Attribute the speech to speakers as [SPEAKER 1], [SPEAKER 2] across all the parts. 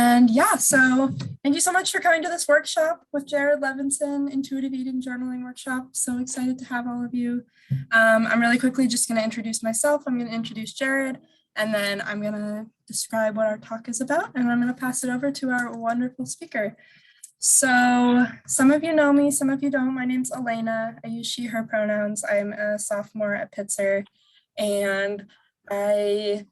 [SPEAKER 1] And yeah, so thank you so much for coming to this workshop with Jared Levinson, Intuitive Eating Journaling Workshop. So excited to have all of you. I'm really quickly just going to introduce myself. I'm going to introduce Jared, and then I'm going to describe what our talk is about, and I'm going to pass it over to our wonderful speaker. So some of you know me, some of you don't. My name's Elena. I use she, her pronouns. I'm a sophomore at Pitzer, and I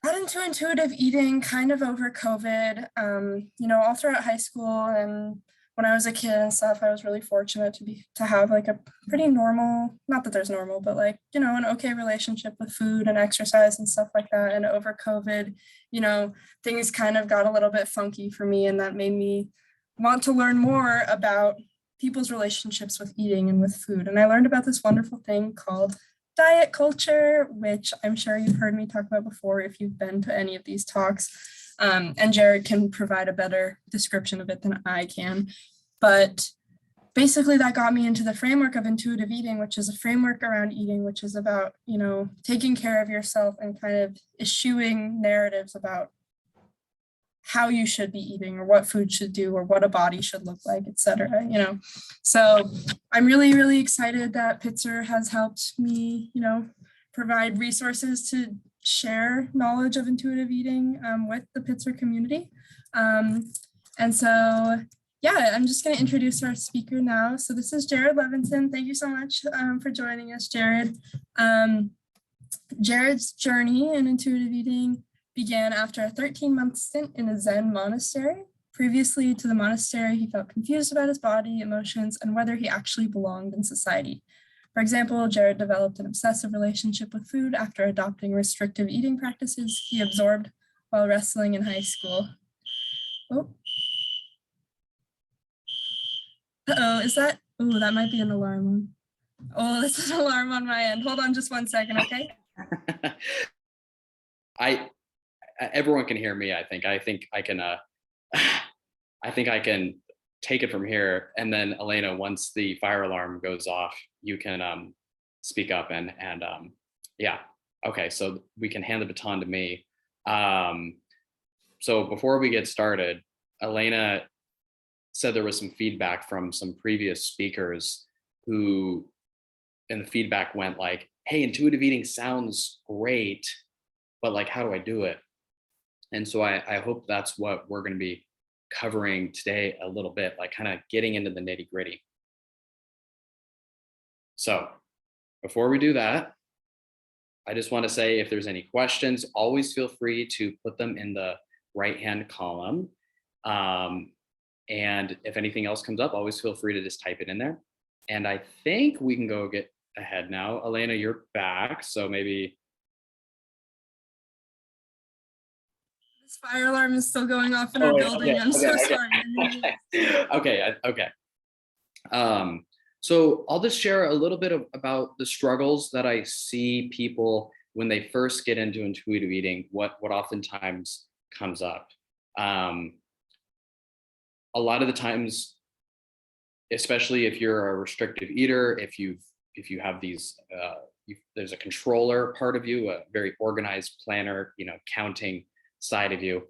[SPEAKER 1] got into intuitive eating kind of over COVID, all throughout high school. And when I was a kid and stuff, I was really fortunate to have like a pretty normal, not that there's normal, but like, an okay relationship with food and exercise and stuff like that. And over COVID, things kind of got a little bit funky for me, and that made me want to learn more about people's relationships with eating and with food. And I learned about this wonderful thing called diet culture, which I'm sure you've heard me talk about before if you've been to any of these talks. And Jared can provide a better description of it than I can. But basically that got me into the framework of intuitive eating, which is a framework around eating, which is about, taking care of yourself and kind of eschewing narratives about how you should be eating or what food should do or what a body should look like, etc. So I'm really, really excited that Pitzer has helped me, provide resources to share knowledge of intuitive eating with the Pitzer community. And so, yeah, I'm just going to introduce our speaker now. So this is Jared Levinson. Thank you so much for joining us, Jared. Jared's journey in intuitive eating began after a 13-month stint in a Zen monastery. Previously to the monastery, he felt confused about his body, emotions, and whether he actually belonged in society. For example, Jared developed an obsessive relationship with food after adopting restrictive eating practices he absorbed while wrestling in high school. Oh. That might be an alarm. Oh, this is an alarm on my end. Hold on just 1 second, okay?
[SPEAKER 2] Everyone can hear me. I think I can take it from here. And then Elena, once the fire alarm goes off, you can speak up and yeah. Okay, so we can hand the baton to me. So before we get started, Elena said there was some feedback from some previous speakers and the feedback went like, hey, intuitive eating sounds great, but like, how do I do it? And so I hope that's what we're going to be covering today a little bit, like kind of getting into the nitty gritty. So before we do that, I just want to say if there's any questions, always feel free to put them in the right-hand column. And if anything else comes up, always feel free to just type it in there. And I think we can go get ahead now. Elena, you're back, so maybe.
[SPEAKER 1] This fire alarm is still going off in our building.
[SPEAKER 2] Okay,
[SPEAKER 1] I'm so sorry.
[SPEAKER 2] Okay. So I'll just share a little bit about the struggles that I see people when they first get into intuitive eating, what oftentimes comes up. A lot of the times, especially if you're a restrictive eater, if you have these, there's a controller part of you, a very organized planner, counting side of you,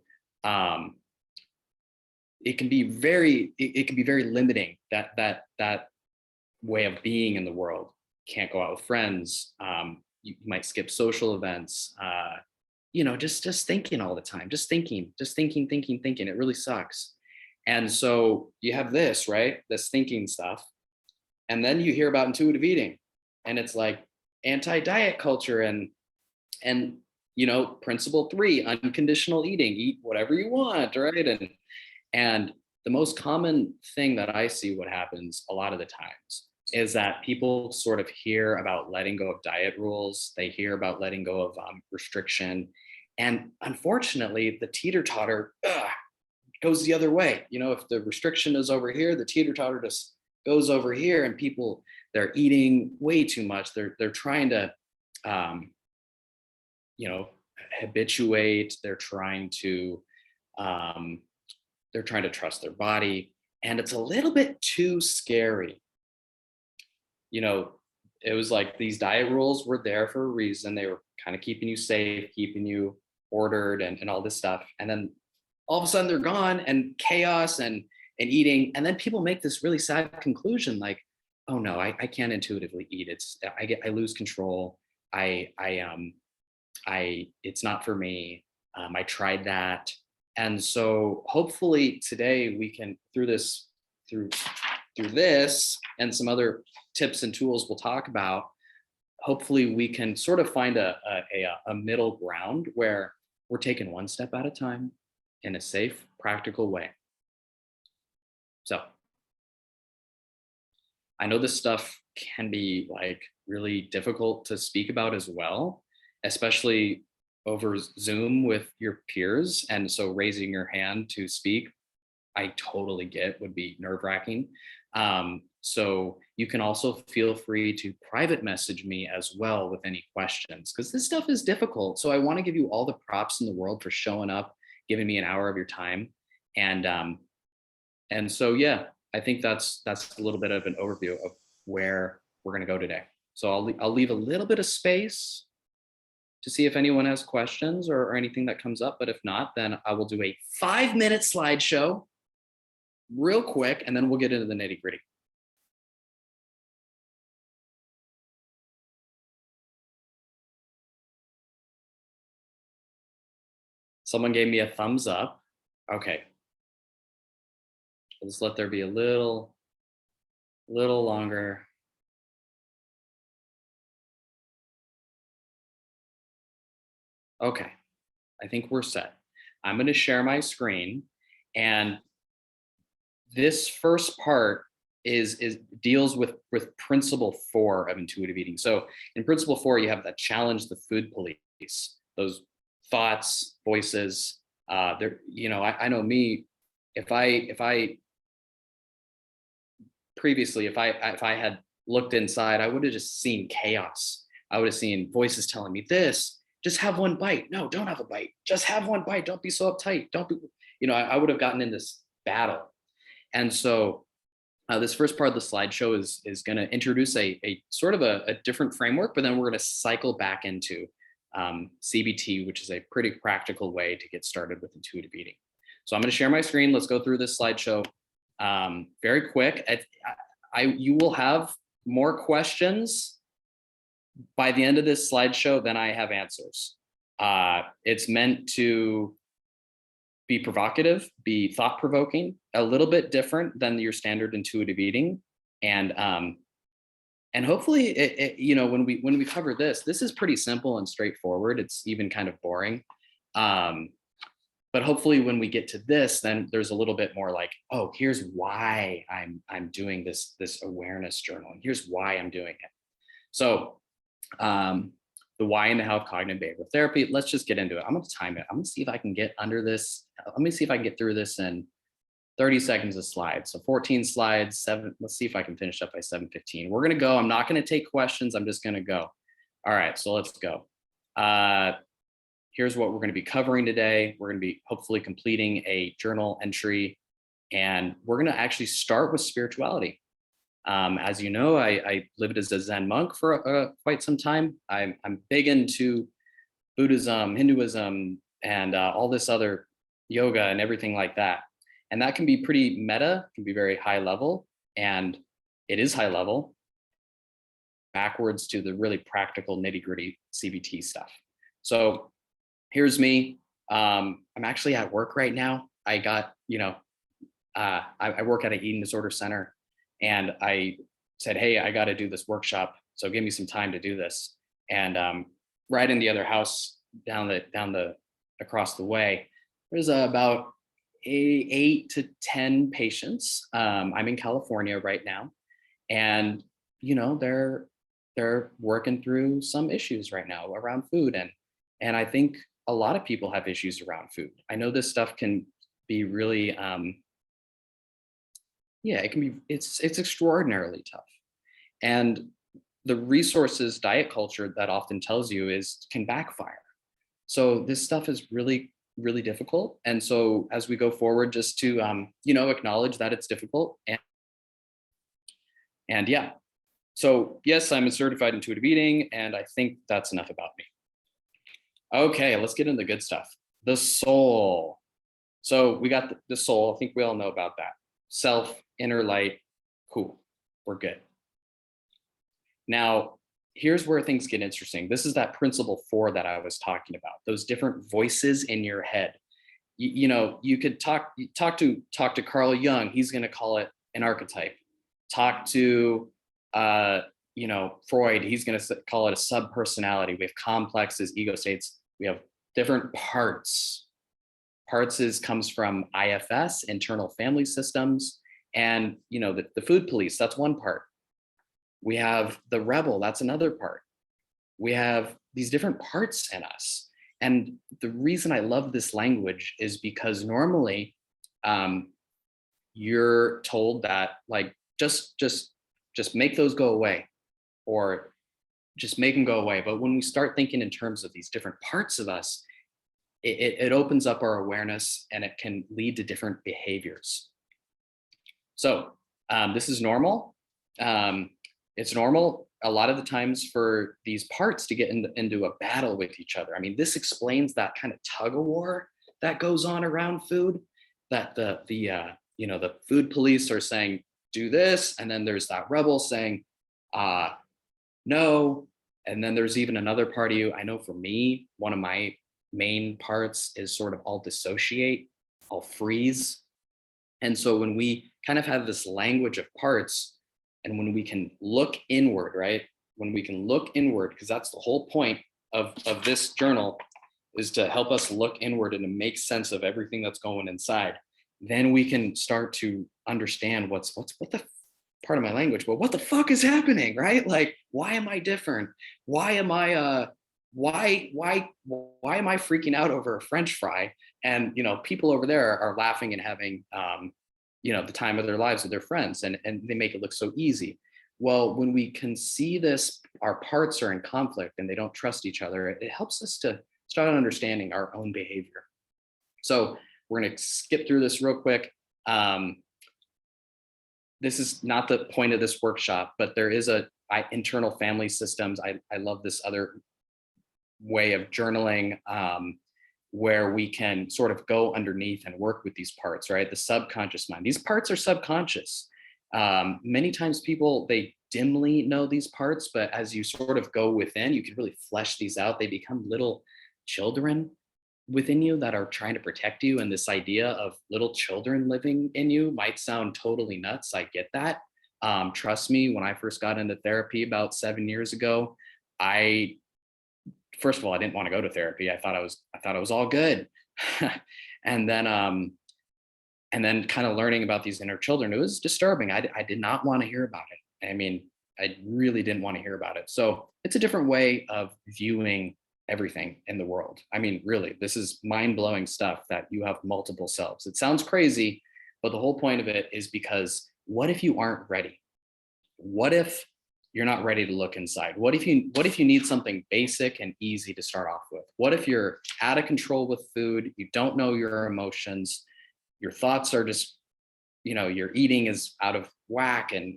[SPEAKER 2] it can be very limiting, that way of being in the world. Can't go out with friends, you might skip social events, just thinking all the time, just thinking, it really sucks. And so you have this, right, this thinking stuff, and then you hear about intuitive eating, and it's like anti-diet culture and principle 3, unconditional eating, eat whatever you want, right? And the most common thing that I see what happens a lot of the times is that people sort of hear about letting go of diet rules. They hear about letting go of restriction. And unfortunately, the teeter-totter goes the other way. If the restriction is over here, the teeter-totter just goes over here, and people, they're eating way too much. They're trying to habituate, they're trying to trust their body, and it's a little bit too scary. It was like these diet rules were there for a reason. They were kind of keeping you safe, keeping you ordered, and all this stuff. And then all of a sudden they're gone, and chaos and eating. And then people make this really sad conclusion like, oh no, I can't intuitively eat. I lose control. It's not for me. I tried that. And so hopefully today we can, through this and some other tips and tools we'll talk about, hopefully we can sort of find a middle ground where we're taking one step at a time in a safe, practical way. So I know this stuff can be like really difficult to speak about as well, especially over Zoom with your peers. And so raising your hand to speak, I totally get would be nerve-wracking. So you can also feel free to private message me as well with any questions, because this stuff is difficult. So I want to give you all the props in the world for showing up, giving me an hour of your time. And so, yeah, I think that's a little bit of an overview of where we're going to go today. So I'll leave a little bit of space to see if anyone has questions or anything that comes up. But if not, then I will do a 5-minute slideshow real quick, and then we'll get into the nitty-gritty. Someone gave me a thumbs up. Okay. Let's let there be a little longer. Okay, I think we're set. I'm going to share my screen, and this first part deals with principle 4 of intuitive eating. So in principle 4, you have that challenge the food police, those thoughts, voices. I know me. If I previously, if I had looked inside, I would have just seen chaos. I would have seen voices telling me this. Just have one bite. No, don't have a bite. Just have one bite. Don't be so uptight. Don't be, I would have gotten in this battle. And so this first part of the slideshow is going to introduce a sort of a different framework, but then we're going to cycle back into CBT, which is a pretty practical way to get started with intuitive eating. So I'm going to share my screen. Let's go through this slideshow very quick. You will have more questions by the end of this slideshow than I have answers. It's meant to be provocative, be thought-provoking, a little bit different than your standard intuitive eating, and hopefully, when we cover this is pretty simple and straightforward. It's even kind of boring, but hopefully, when we get to this, then there's a little bit more like, oh, here's why I'm doing this awareness journaling. Here's why I'm doing it. So. The why and the how of cognitive behavioral therapy. Let's just get into it. I'm going to time it. I'm going to see if I can get under this. Let me see if I can get through this in 30 seconds of slides. So 14 slides, 7. Let's see if I can finish up by 7:15. We're going to go. I'm not going to take questions. I'm just going to go. All right, so let's go. Here's what we're going to be covering today. We're going to be hopefully completing a journal entry, and we're going to actually start with spirituality. As you know, I lived as a Zen monk for quite some time. I'm big into Buddhism, Hinduism, and all this other yoga and everything like that. And that can be pretty meta, can be very high level, and it is high level, backwards to the really practical nitty-gritty CBT stuff. So here's me. I'm actually at work right now. I got, I work at an eating disorder center. And I said, hey, I got to do this workshop, so give me some time to do this. And right in the other house down the across the way, there's about 8 to 10 patients. I'm in California right now, and they're working through some issues right now around food, and I think a lot of people have issues around food. I know this stuff can be really it's extraordinarily tough. And the resources diet culture that often tells you can backfire. So this stuff is really, really difficult. And so as we go forward, just to, acknowledge that it's difficult. And yeah, so yes, I'm a certified intuitive eating, and I think that's enough about me. Okay, let's get into the good stuff. The soul. So we got the soul. I think we all know about that. Self, inner light, cool, we're good. Now, here's where things get interesting. This is that principle 4 that I was talking about, those different voices in your head. You know, you could talk to Carl Jung, he's going to call it an archetype. Talk to Freud, he's going to call it a subpersonality. We have complexes, ego states, we have different parts. Comes from IFS, internal family systems, and the food police, that's one part. We have the rebel, that's another part. We have these different parts in us. And the reason I love this language is because normally you're told that, like, just make those go away, or just make them go away. But when we start thinking in terms of these different parts of us, it opens up our awareness, and it can lead to different behaviors. So this is normal. It's normal a lot of the times for these parts to get into a battle with each other. I mean, this explains that kind of tug of war that goes on around food, that the food police are saying, do this. And then there's that rebel saying, no. And then there's even another part of you. I know for me, one of my main parts is sort of I'll dissociate, I'll freeze. And so when we kind of have this language of parts, and when we can look inward, right? When we can look inward, because that's the whole point of this journal, is to help us look inward and to make sense of everything that's going inside. Then we can start to understand what the part of my language, but what the fuck is happening, right? Like, why am I different? Why am I freaking out over a French fry? And people over there are laughing and having the time of their lives with their friends, and they make it look so easy. Well, when we can see this, our parts are in conflict and they don't trust each other, it helps us to start understanding our own behavior. So we're going to skip through this real quick. This is not the point of this workshop, but there is internal family systems. I love this other way of journaling, where we can sort of go underneath and work with these parts, right? The subconscious mind. These parts are subconscious. Many times people, they dimly know these parts, but as you sort of go within, you can really flesh these out. They become little children within you that are trying to protect you. And this idea of little children living in you might sound totally nuts. I get that. Trust me, when I first got into therapy about 7 years ago, first of all, I didn't want to go to therapy. I thought it was all good. And then kind of learning about these inner children, it was disturbing. I did not want to hear about it. I mean, I really didn't want to hear about it. So it's a different way of viewing everything in the world. I mean, really, this is mind-blowing stuff, that you have multiple selves. It sounds crazy, but the whole point of it is because what if you aren't ready? What if you're not ready to look inside? What if you need something basic and easy to start off with? What if you're out of control with food? You don't know your emotions. Your thoughts are just, your eating is out of whack. And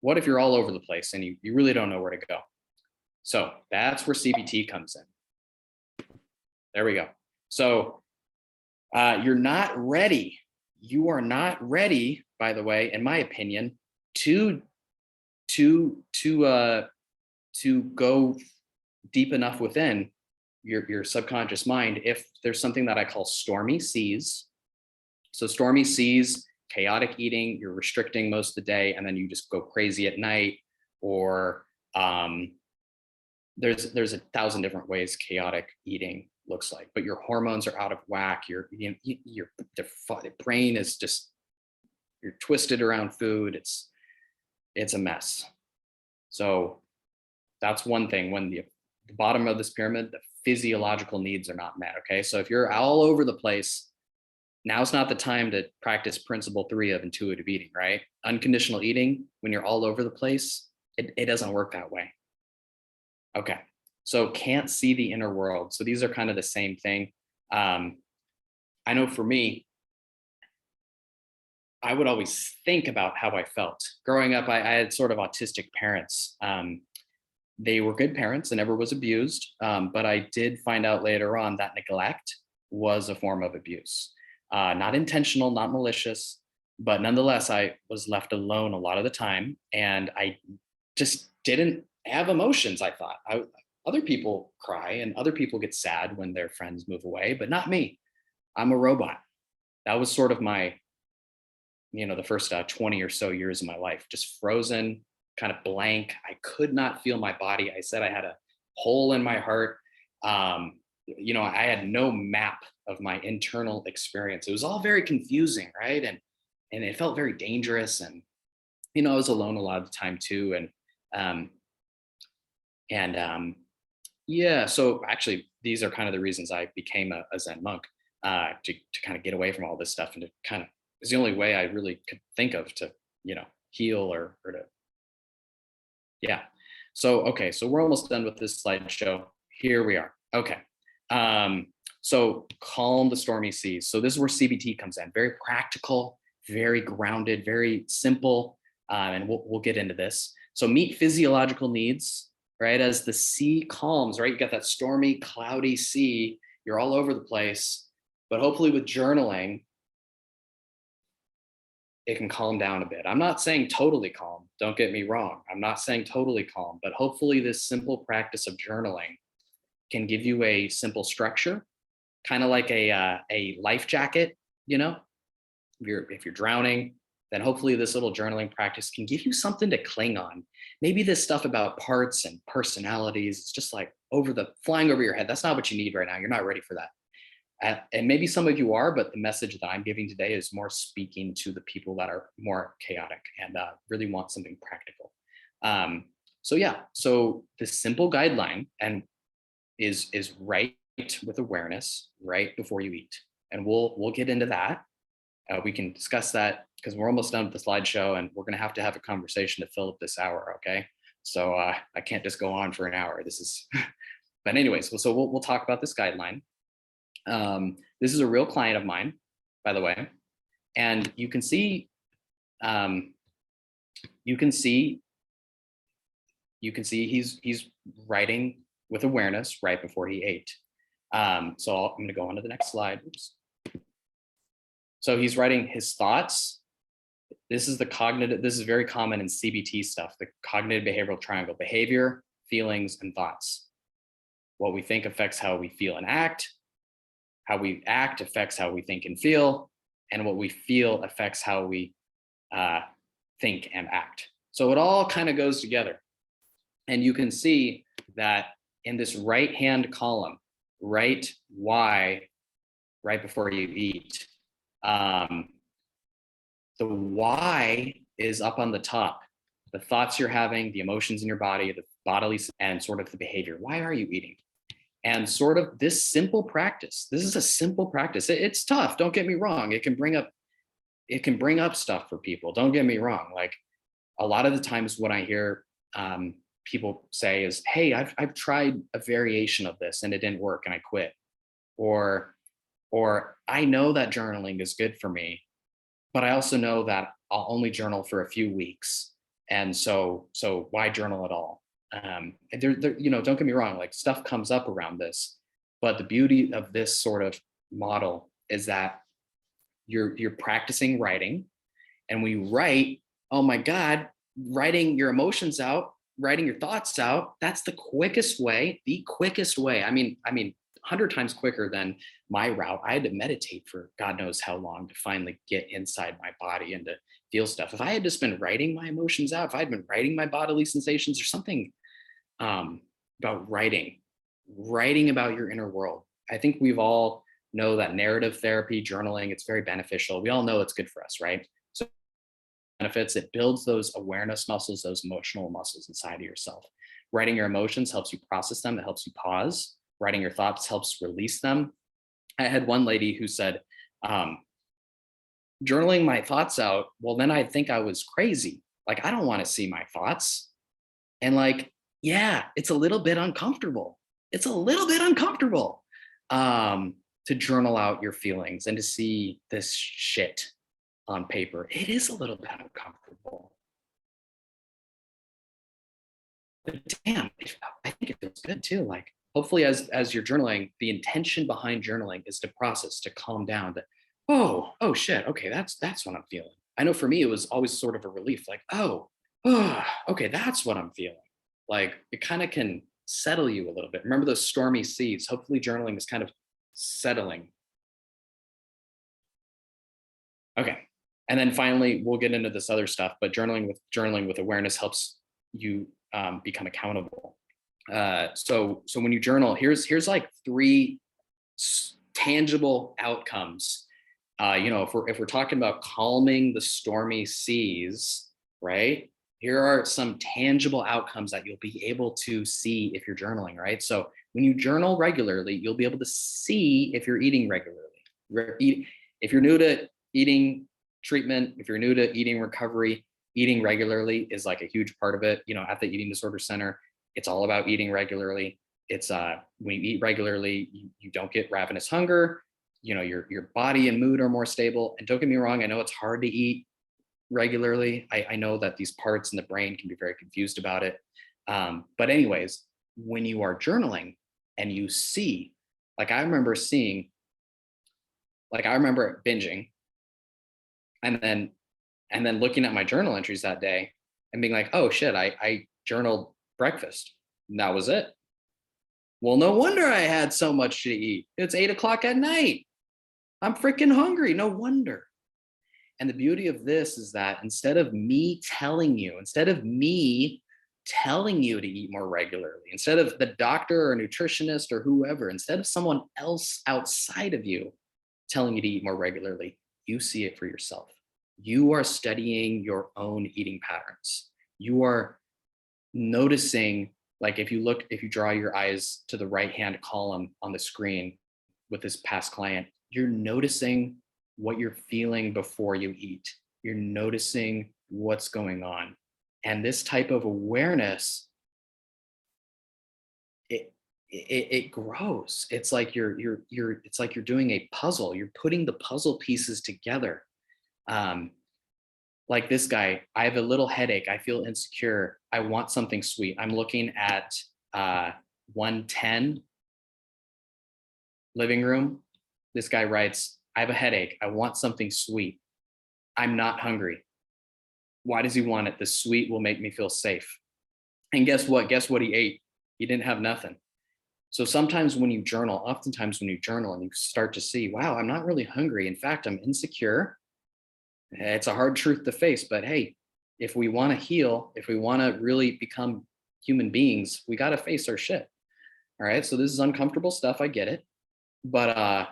[SPEAKER 2] what if you're all over the place and you really don't know where to go? So that's where CBT comes in. There we go. So you're not ready. You are not ready, by the way, in my opinion, to go deep enough within your subconscious mind if there's something that I call stormy seas. So stormy seas, chaotic eating, you're restricting most of the day and then you just go crazy at night, or there's 1,000 different ways chaotic eating looks like, but your hormones are out of whack. The brain is just, you're twisted around food. It's a mess. So that's one thing. When the bottom of this pyramid, the physiological needs are not met. Okay. So if you're all over the place, now's not the time to practice principle 3 of intuitive eating, right? Unconditional eating, when you're all over the place, it doesn't work that way. Okay. So can't see the inner world. So these are kind of the same thing. I know for me, I would always think about how I felt. Growing up, I had sort of autistic parents. They were good parents. I never was abused, but I did find out later on that neglect was a form of abuse. Not intentional, not malicious, but nonetheless, I was left alone a lot of the time, and I just didn't have emotions. I thought other people cry and other people get sad when their friends move away, but not me. I'm a robot. That was sort of my, the first 20 or so years of my life, just frozen, kind of blank. I could not feel my body. I said I had a hole in my heart. I had no map of my internal experience. It was all very confusing, right? And it felt very dangerous. And I was alone a lot of the time too. Yeah. So actually, these are kind of the reasons I became a Zen monk, to kind of get away from all this stuff, and to kind of, it's the only way I really could think of to heal or to, yeah. So okay, so we're almost done with this slideshow. Here we are. Okay. So calm the stormy seas. So this is where CBT comes in. Very practical, very grounded, very simple, and we'll get into this. So meet physiological needs, right? As the sea calms, right? You got that stormy, cloudy sea. You're all over the place, but hopefully with journaling, it can calm down a bit. I'm not saying totally calm. Don't get me wrong. I'm not saying totally calm, but hopefully this simple practice of journaling can give you a simple structure, kind of like a life jacket. If you're drowning, then hopefully this little journaling practice can give you something to cling on. Maybe this stuff about parts and personalities, it's just like flying over your head. That's not what you need right now. You're not ready for that. And maybe some of you are, but the message that I'm giving today is more speaking to the people that are more chaotic and really want something practical. So the simple guideline is write with awareness right before you eat, and we'll get into that. We can discuss that because we're almost done with the slideshow, and we're going to have a conversation to fill up this hour. Okay, so I can't just go on for an hour. This is, but anyways, so we'll talk about this guideline. This is a real client of mine, by the way, and you can see he's writing with awareness right before he ate. So I'm going to go on to the next slide. Oops. So he's writing his thoughts. This is very common in CBT stuff, the cognitive behavioral triangle: behavior, feelings, and thoughts. What we think affects how we feel and act. How we act affects how we think and feel, and what we feel affects how we think and act. So it all kind of goes together. And you can see that in this right-hand column, write why right before you eat. The why is up on the top. The thoughts you're having, the emotions in your body, the bodily, and sort of the behavior. Why are you eating? And sort of this simple practice. This is a simple practice. It's tough. Don't get me wrong. It can bring up stuff for people. Don't get me wrong. Like a lot of the times what I hear people say is, "Hey, I've tried a variation of this and it didn't work and I quit," or "I know that journaling is good for me, but I also know that I'll only journal for a few weeks, and so why journal at all?" Don't get me wrong, like stuff comes up around this, but the beauty of this sort of model is that you're practicing writing, and when you write, oh my God, writing your emotions out, writing your thoughts out, that's the quickest way. I mean, 100 times quicker than my route. I had to meditate for God knows how long to finally get inside my body and to feel stuff. If I had just been writing my emotions out, if I had been writing my bodily sensations or something, about writing about your inner world. I think we've all know that narrative therapy, journaling, it's very beneficial. We all know it's good for us, right? So benefits, it builds those awareness muscles, those emotional muscles inside of yourself. Writing your emotions helps you process them. It helps you pause. Writing your thoughts helps release them. I had one lady who said, journaling my thoughts out, well, then I'd think I was crazy. Like, I don't want to see my thoughts. And like, yeah, it's a little bit uncomfortable. To journal out your feelings and to see this shit on paper. It is a little bit uncomfortable. But damn, I think it feels good too. Like, hopefully as you're journaling, the intention behind journaling is to process, to calm down, oh shit, okay, that's what I'm feeling. I know for me, it was always sort of a relief, like, okay, that's what I'm feeling. Like it kind of can settle you a little bit. Remember those stormy seas? Hopefully journaling is kind of settling. Okay. And then finally, we'll get into this other stuff, but journaling with awareness helps you become accountable. So when you journal, here's like three tangible outcomes. If we're talking about calming the stormy seas, right? Here are some tangible outcomes that you'll be able to see if you're journaling, right? So when you journal regularly, you'll be able to see if you're eating regularly. If you're new to eating treatment, if you're new to eating recovery, eating regularly is like a huge part of it. At the Eating Disorder Center, it's all about eating regularly. It's when you eat regularly, you don't get ravenous hunger. Your body and mood are more stable. And don't get me wrong, I know it's hard to eat regularly. I know that these parts in the brain can be very confused about it. But anyways, when you are journaling and you see, like I remember binging and then looking at my journal entries that day and being like, oh shit, I journaled breakfast. And that was it. Well, no wonder I had so much to eat. It's 8 o'clock at night. I'm freaking hungry. No wonder. And the beauty of this is that instead of me telling you to eat more regularly, instead of the doctor or nutritionist or whoever, instead of someone else outside of you telling you to eat more regularly, you see it for yourself. You are studying your own eating patterns. You are noticing, like if you draw your eyes to the right-hand column on the screen with this past client, you're noticing what you're feeling before you eat. You're noticing what's going on. And this type of awareness, it grows. It's like you're doing a puzzle. You're putting the puzzle pieces together. Like this guy, I have a little headache. I feel insecure. I want something sweet. I'm looking at 110 living room. This guy writes, I have a headache. I want something sweet. I'm not hungry. Why does he want it? The sweet will make me feel safe. And guess what? Guess what he ate? He didn't have nothing. So oftentimes when you journal and you start to see, wow, I'm not really hungry. In fact, I'm insecure. It's a hard truth to face, but hey, if we want to heal, if we want to really become human beings, we got to face our shit. All right. So this is uncomfortable stuff. I get it. But,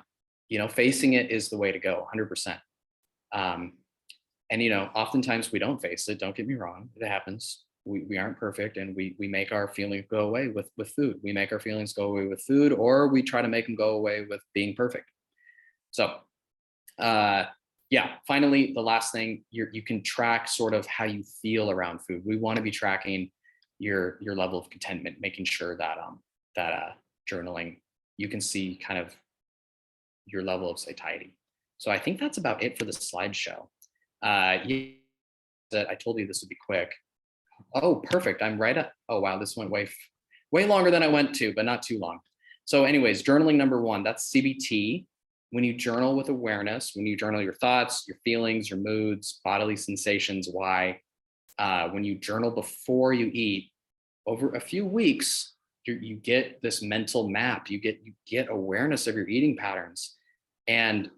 [SPEAKER 2] facing it is the way to go 100%. And oftentimes we don't face it. Don't get me wrong. It happens. We aren't perfect, and we make our feelings go away with food. We make our feelings go away with food, or we try to make them go away with being perfect. So, finally, the last thing, you can track sort of how you feel around food. We want to be tracking your level of contentment, making sure that journaling, you can see kind of your level of satiety. So I think that's about it for the slideshow. I told you this would be quick. Oh, perfect. I'm right at, oh wow, this went way longer than I went to, but not too long. So anyways, journaling number 1, that's CBT. When you journal with awareness, when you journal your thoughts, your feelings, your moods, bodily sensations, why, when you journal before you eat, over a few weeks, you get this mental map. You get awareness of your eating patterns, and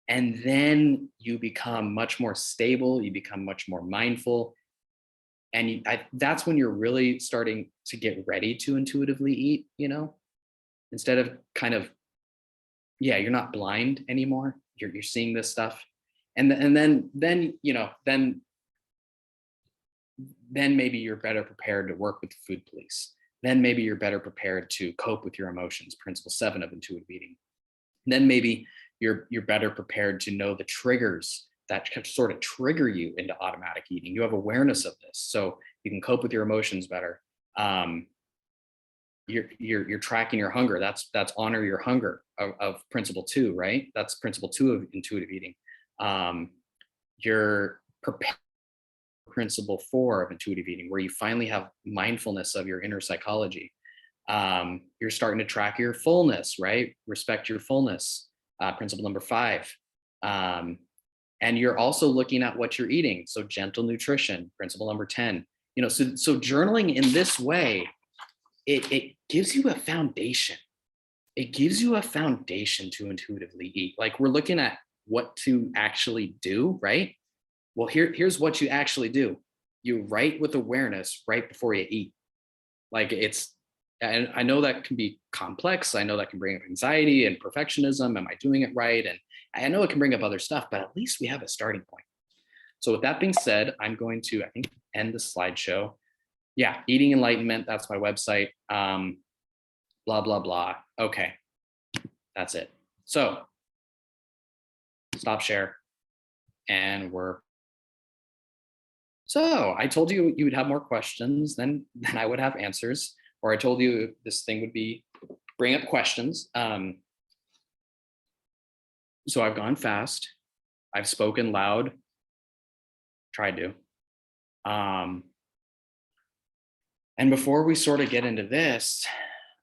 [SPEAKER 2] then you become much more stable. You become much more mindful, and that's when you're really starting to get ready to intuitively eat. Instead of kind of, you're not blind anymore. You're seeing this stuff, and then maybe you're better prepared to work with the food police. Then maybe you're better prepared to cope with your emotions, principle 7 of intuitive eating. Then maybe you're better prepared to know the triggers that can sort of trigger you into automatic eating. You have awareness of this, so you can cope with your emotions better. You're tracking your hunger. That's honor your hunger of principle 2, right? That's principle 2 of intuitive eating. You're prepared. Principle 4 of intuitive eating, where you finally have mindfulness of your inner psychology. You're starting to track your fullness, right? Respect your fullness. principle number 5. And you're also looking at what you're eating. So gentle nutrition, principle number 10. So journaling in this way, it gives you a foundation. It gives you a foundation to intuitively eat. Like, we're looking at what to actually do, right? Well, here's what you actually do. You write with awareness right before you eat. Like, and I know that can be complex. I know that can bring up anxiety and perfectionism. Am I doing it right? And I know it can bring up other stuff, but at least we have a starting point. So with that being said, I'm going to, I think, end the slideshow. Yeah, Eating Enlightenment, that's my website. Blah, blah, blah. Okay, that's it. So stop share. And so I told you you would have more questions than I would have answers, or I told you this thing would bring up questions. So I've gone fast. I've spoken loud, tried to. And before we sort of get into this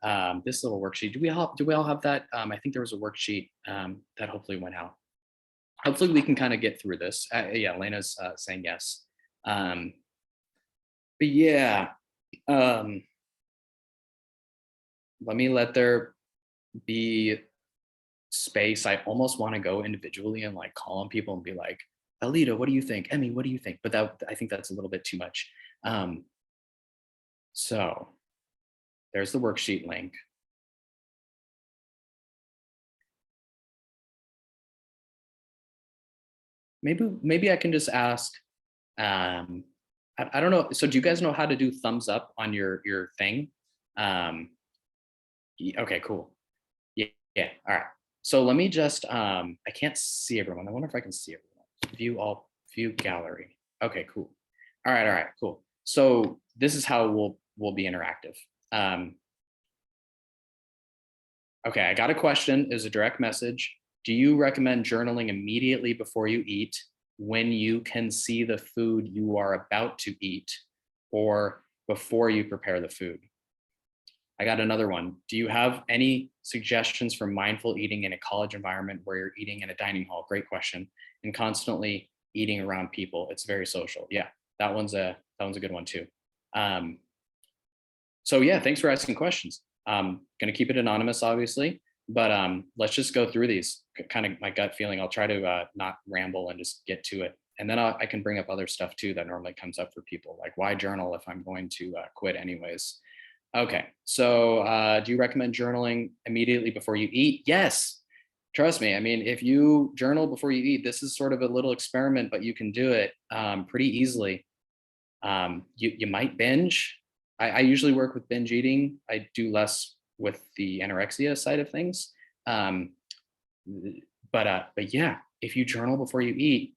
[SPEAKER 2] little worksheet, do we all have that? I think there was a worksheet that hopefully went out. Hopefully we can kind of get through this. Yeah, Elena's saying yes. But yeah, let there be space. I almost want to go individually and like call on people and be like, Alita, what do you think? Emmy, what do you think? But I think that's a little bit too much. So there's the worksheet link. Maybe I can just ask, I don't know. So do you guys know how to do thumbs up on your thing? Okay, cool. Yeah, all right. So let me just, I can't see everyone. I wonder if I can see everyone. View gallery. Okay, cool. All right, cool. So this is how we'll be interactive. Okay, I got a question. It was a direct message. Do you recommend journaling immediately before you eat when you can see the food you are about to eat, or before you prepare the food? I got another one. Do you have any suggestions for mindful eating in a college environment where you're eating in a dining hall? Great question. And constantly eating around people. It's very social. Yeah, that one's a good one too. So yeah, thanks for asking questions. Going to keep it anonymous, obviously, but let's just go through these. Kind of my gut feeling. I'll try to not ramble and just get to it. And then I can bring up other stuff too that normally comes up for people, like why journal if I'm going to quit anyways. Okay, so do you recommend journaling immediately before you eat? Yes, trust me. I mean, if you journal before you eat, this is sort of a little experiment, but you can do it pretty easily. You might binge. I usually work with binge eating. I do less with the anorexia side of things. But yeah, if you journal before you eat,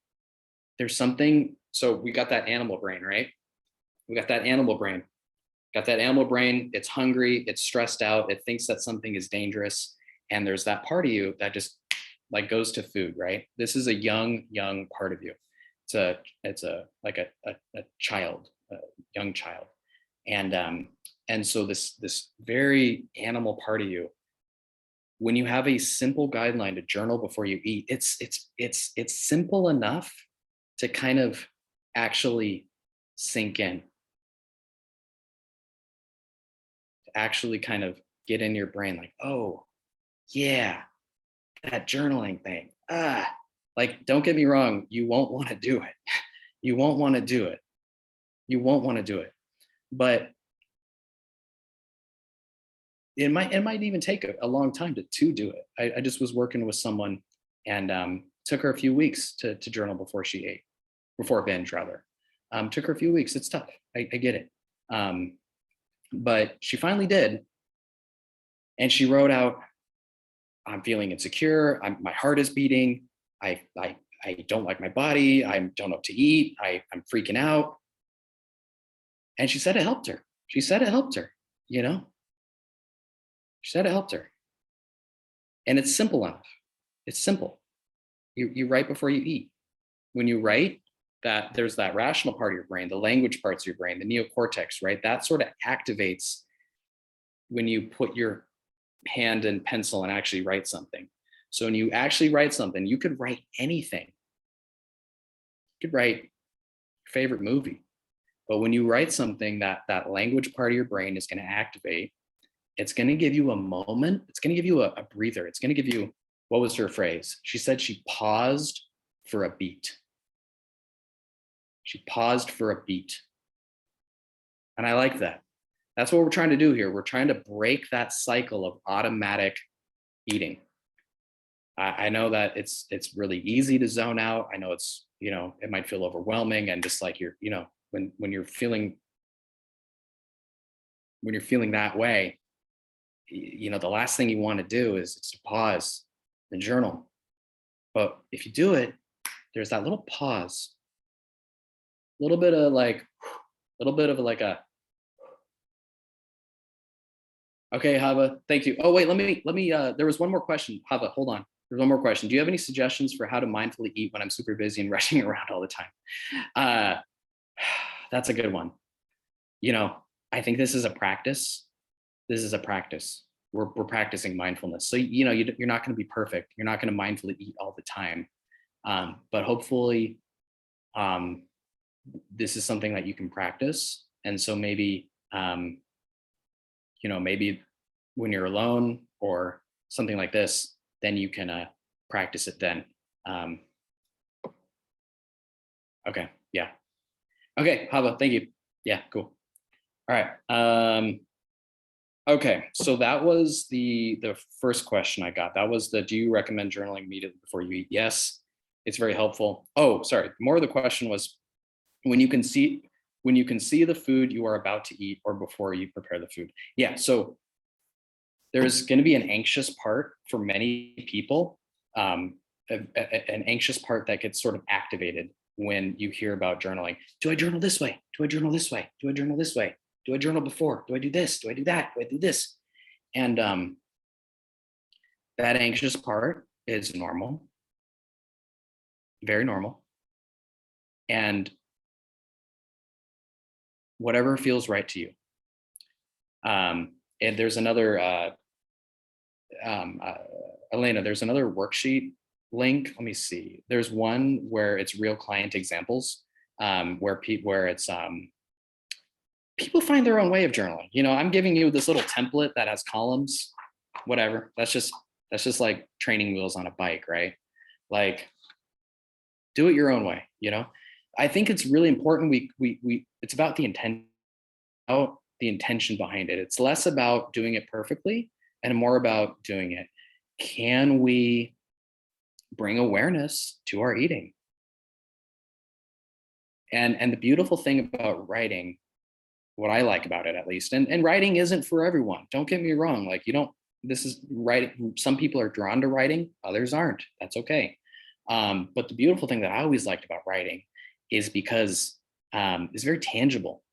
[SPEAKER 2] there's something. So we got that animal brain, right? We got that animal brain. Got that animal brain. It's hungry. It's stressed out. It thinks that something is dangerous. And there's that part of you that just like goes to food, right? This is a young part of you. It's a child, a young child. And so this very animal part of you, when you have a simple guideline to journal before you eat, it's simple enough to kind of actually sink in, to actually kind of get in your brain like, oh yeah, that journaling thing. Like, don't get me wrong, you won't want to do it. You won't want to do it. You won't want to do it. But it might even take a long time to do it. I just was working with someone and took her a few weeks to journal before she ate, before binge rather. Took her a few weeks. It's tough. I get it. But she finally did. And she wrote out, I'm feeling insecure. My heart is beating. I don't like my body. I don't know what to eat. I'm freaking out. And she said it helped her. She said it helped her, you know? She said it helped her. And it's simple enough. It's simple. You write before you eat. When you write, that there's that rational part of your brain, the language parts of your brain, the neocortex, right? That sort of activates when you put your hand and pencil and actually write something. So when you actually write something, you could write anything. You could write your favorite movie. But when you write something, that language part of your brain is going to activate. It's going to give you a moment. It's going to give you a breather. It's going to give you, what was her phrase? She said she paused for a beat. She paused for a beat. And I like that. That's what we're trying to do here. We're trying to break that cycle of automatic eating. I know that it's really easy to zone out. I know it's, it might feel overwhelming, and just like when you're feeling that way, the last thing you want to do is to pause and journal. But if you do it, there's that little pause, a little bit of like a, okay, Hava, thank you. Oh wait, let me. There was one more question, Hava. Hold on. There's one more question. Do you have any suggestions for how to mindfully eat when I'm super busy and rushing around all the time? That's a good one. I think this is a practice. We're practicing mindfulness. So you're not going to be perfect. You're not going to mindfully eat all the time, but hopefully, this is something that you can practice. And so maybe maybe when you're alone or something like this, then you can practice it then. Okay, yeah. Okay, Hava, thank you. Yeah, cool. All right. Okay, so that was the first question I got. That was do you recommend journaling immediately before you eat? Yes, it's very helpful. Oh, sorry. More of the question was when you can see the food you are about to eat or before you prepare the food. Yeah, so there's going to be an anxious part for many people, an anxious part that gets sort of activated when you hear about journaling. Do I journal this way? Do I journal this way? Do I journal this way? Do I journal before? Do I do this? Do I do that? Do I do this? And that anxious part is normal, very normal. And whatever feels right to you. And there's another, Elena, there's another worksheet link. Let me see. There's one where it's real client examples, where it's people find their own way of journaling. I'm giving you this little template that has columns, whatever. That's just like training wheels on a bike, right? Like, do it your own way. I think it's really important. It's about the intention behind it. It's less about doing it perfectly and more about doing it. Can we bring awareness to our eating? And the beautiful thing about writing, what I like about it at least, and writing isn't for everyone. Don't get me wrong. Like this is writing. Some people are drawn to writing, others aren't. That's okay. But the beautiful thing that I always liked about writing is because it's very tangible.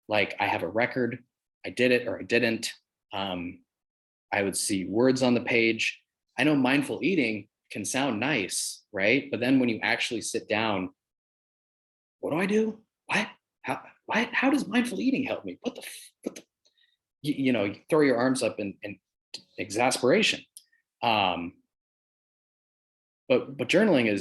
[SPEAKER 2] Like I have a record, I did it or I didn't. I would see words on the page. I know mindful eating can sound nice, right? But then when you actually sit down, what do I do? What? How does mindful eating help me? What the you throw your arms up in exasperation. But journaling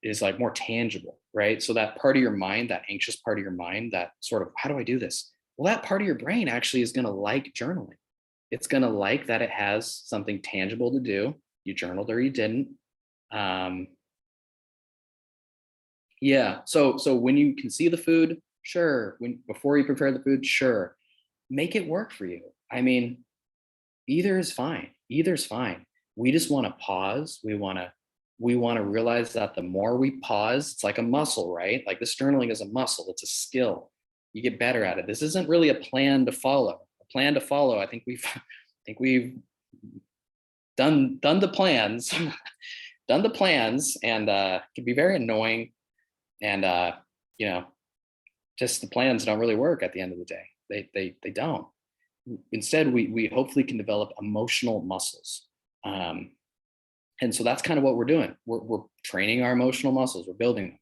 [SPEAKER 2] is like more tangible, right? So that part of your mind, that anxious part of your mind, that sort of, how do I do this? Well, that part of your brain actually is going to like journaling. It's going to like that it has something tangible to do. You journaled or you didn't. Yeah. So when you can see the food, sure. Before you prepare the food, sure. Make it work for you. I mean, either is fine. Either's fine. We just want to pause. We want to realize that the more we pause, it's like a muscle, right? Like this journaling is a muscle. It's a skill. You get better at it. This isn't really a plan to follow. A plan to follow. I think we've done the plans, done the plans, and it can be very annoying. And just the plans don't really work at the end of the day. They don't. Instead, we hopefully can develop emotional muscles. And so that's kind of what we're doing. We're training our emotional muscles. We're building them.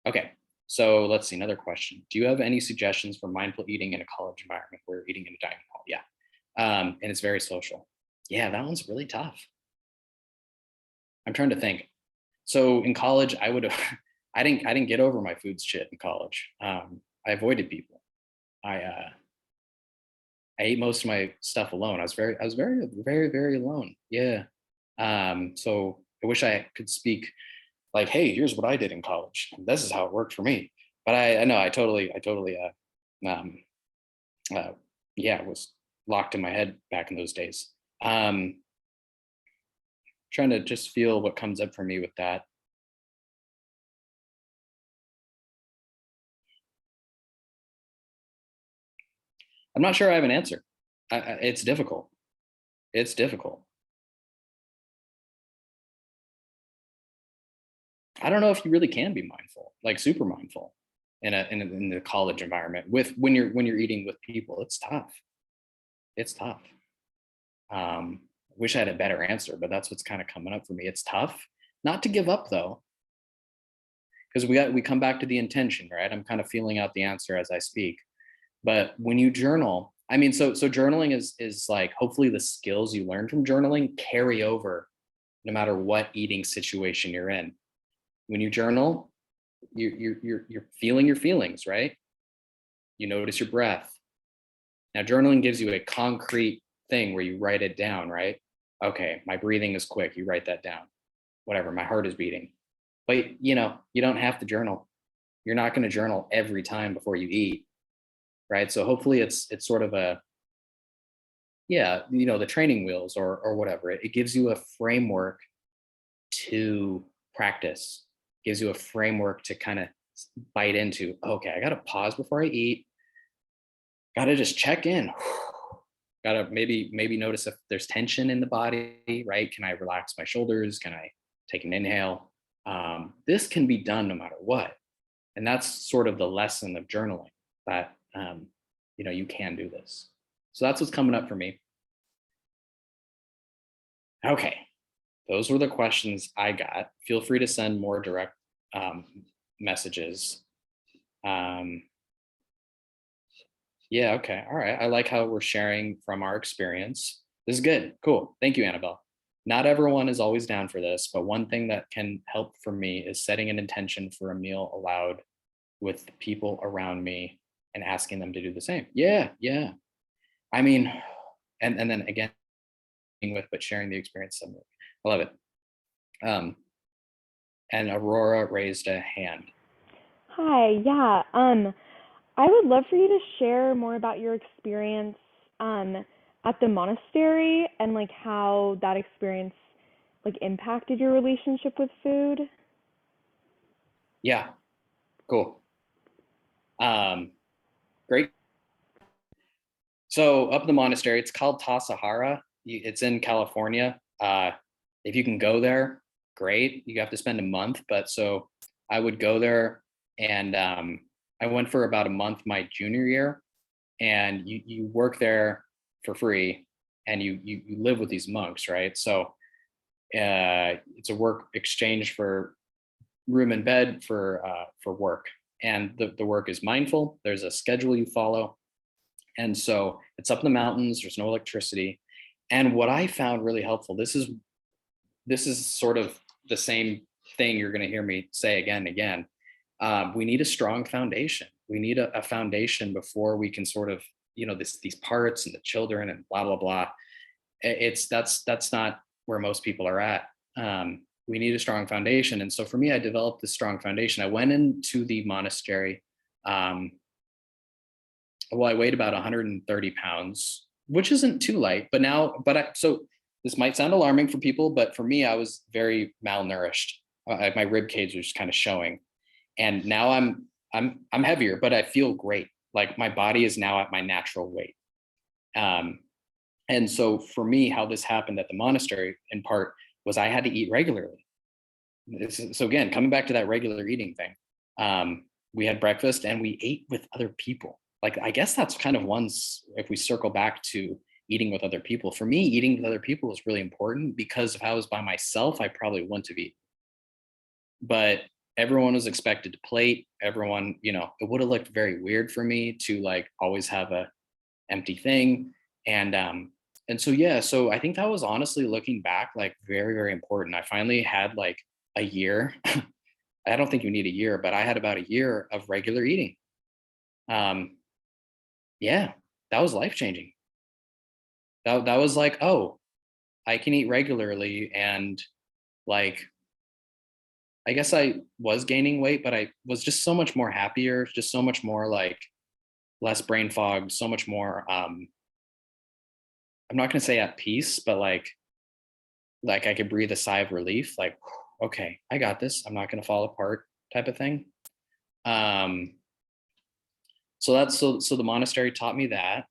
[SPEAKER 2] Okay, so let's see, another question. Do you have any suggestions for mindful eating in a college environment where you're eating in a dining hall? Yeah, and it's very social. Yeah, that one's really tough. I'm trying to think. So in college, I would have, I didn't get over my food shit in college. I avoided people. I ate most of my stuff alone. I was very alone. Yeah. So I wish I could speak like, hey, here's what I did in college. This is how it worked for me. But I know I totally, um, uh, yeah, was locked in my head back in those days. Um, Trying to just feel what comes up for me with that. I'm not sure I have an answer. It's difficult. It's difficult. I don't know if you really can be mindful, like super mindful, in the college environment with when you're eating with people. It's tough. It's tough. Wish I had a better answer, but that's what's kind of coming up for me. It's tough not to give up though, because we come back to the intention, right? I'm kind of feeling out the answer as I speak. But when you journal, I mean, so journaling is like hopefully the skills you learn from journaling carry over no matter what eating situation you're in. When you journal, you're feeling your feelings, right? You notice your breath. Now, journaling gives you a concrete thing where you write it down, right? Okay, my breathing is quick. You write that down. Whatever, my heart is beating. But you don't have to journal. You're not going to journal every time before you eat, right? So hopefully it's sort of a, yeah, the training wheels or whatever. It gives you a framework to practice, gives you a framework to kind of bite into. Okay, I got to pause before I eat. Got to just check in. Got to maybe notice if there's tension in the body, right? Can I relax my shoulders? Can I take an inhale? This can be done no matter what. And that's sort of the lesson of journaling, that you can do this. So that's what's coming up for me. Okay, those were the questions I got. Feel free to send more direct messages. Yeah, okay, all right. I like how we're sharing from our experience. This is good. Cool. Thank you, Annabelle. Not everyone is always down for this, but one thing that can help for me is setting an intention for a meal aloud with the people around me and asking them to do the same. Yeah, yeah. I mean, and then again, with but sharing the experience. I love it. And Aurora raised a hand.
[SPEAKER 3] Hi, yeah. I would love for you to share more about your experience um at the monastery and like how that experience like impacted your relationship with food.
[SPEAKER 2] Yeah, cool. Um, Great. So up the monastery, it's called Tasahara. It's in California. If you can go there, great. You have to spend a month, but so I would go there, and I went for about a month my junior year, and you work there for free, and you live with these monks, right? So it's a work exchange for room and bed for work, and the work is mindful. There's a schedule you follow, and so it's up in the mountains. There's no electricity, and what I found really helpful. This is sort of the same thing you're going to hear me say again and again. We need a strong foundation. We need a foundation before we can sort of, these parts and the children and blah blah blah. That's not where most people are at. We need a strong foundation, and so for me, I developed this strong foundation. I went into the monastery. Well, I weighed about 130 pounds, which isn't too light, so this might sound alarming for people, but for me, I was very malnourished. My rib cage was kind of showing, and now I'm heavier, but I feel great. Like my body is now at my natural weight. And so for me, how this happened at the monastery in part was I had to eat regularly. So again, coming back to that regular eating thing, we had breakfast and we ate with other people. Like I guess that's kind of if we circle back to eating with other people. For me, eating with other people is really important because if I was by myself, I probably wouldn't have eaten. But everyone was expected to plate. Everyone, it would have looked very weird for me to like always have a empty thing. And so yeah, so I think that was honestly, looking back, like very, very important. I finally had like a year. I don't think you need a year, but I had about a year of regular eating. Um, yeah, that was life changing. That was like, oh, I can eat regularly, and like, I guess I was gaining weight, but I was just so much more happier, just so much more like less brain fog, so much more I'm not going to say at peace, but like I could breathe a sigh of relief, like, okay, I got this. I'm not going to fall apart type of thing. Um so the monastery taught me that.